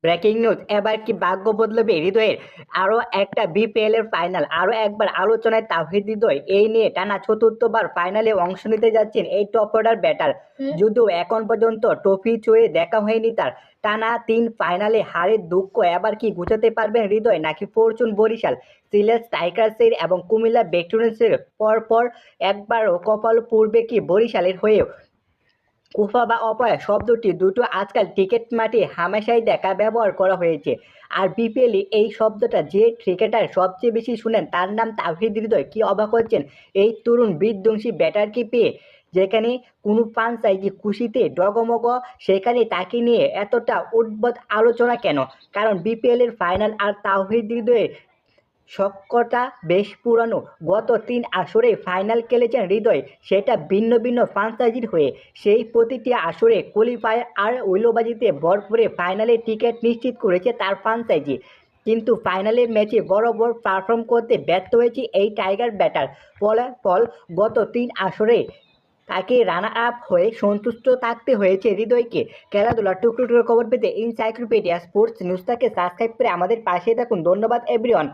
Breaking news, এবার কি ভাগ্য বদলাবে হৃদয়ের? আরো একটা বিপিএল এর ফাইনাল, আরো একবার আলোচনায় তাওহিদ হৃদয়। এই নিয়ে টানা চতুর্থবার ফাইনালে অংশ নিতে যাচ্ছেন এই টপ অর্ডার ব্যাটার। যদিও এখন পর্যন্ত ট্রফি ছুঁয়ে দেখা হয়নি তার। টানা 3 ফাইনালে হারের দুঃখ এবার কি ঘুচাতে পারবেন হৃদয়, নাকি ফরচুন বরিশাল, সিলেট স্ট্রাইকার্সের এবং কুমিল্লা ভিক্টোরিয়ান্সের পর একবারও কপাল পূর্বে কি বরিশালের হয়েও? কুফা বা অপয়া শব্দটি দুটো আজকাল ক্রিকেট মাঠে হামেশাই দেখা ব্যবহার করা হয়েছে। আর বিপিএলে এই শব্দটা যে ক্রিকেটার সবচেয়ে বেশি শুনেন তার নাম তাওহিদ হৃদয়। কি অবাক হচ্ছেন এই তরুণ বিধ্বংসী ব্যাটারকে পেয়ে? যেখানে কোনো ফ্রাঞ্চাইজি খুশিতে ডগমগ, সেখানে তাকে নিয়ে এতটা উদ্ভট আলোচনা কেন? কারণ বিপিএল এর ফাইনাল আর তাওহিদ হৃদয়ের সবকটা বেশ পুরানো। গত 3 আসরে ফাইনাল খেলেছেন হৃদয়, সেটা ভিন্ন ভিন্ন ফ্রাঞ্চাইজির হয়ে। সেই প্রতিটি আসরে কোয়ালিফায়ার আর উইলোবাজিতে ভরপুরে ফাইনালের টিকিট নিশ্চিত করেছে তার ফ্রাঞ্চাইজি। কিন্তু ফাইনালের ম্যাচে বরাবর পারফর্ম করতে ব্যর্থ হয়েছে এই টাইগার ব্যাটার। ফলাফল, গত 3 আসরে তাকে রানার আপ হয়ে সন্তুষ্ট থাকতে হয়েছে হৃদয়কে। খেলাধুলার টুকরো টুকরো খবর পেতে এনসাইক্লোপিডিয়া স্পোর্টস নিউজটাকে সাবস্ক্রাইব করে আমাদের পাশে থাকুন। ধন্যবাদ এভরিওয়ান।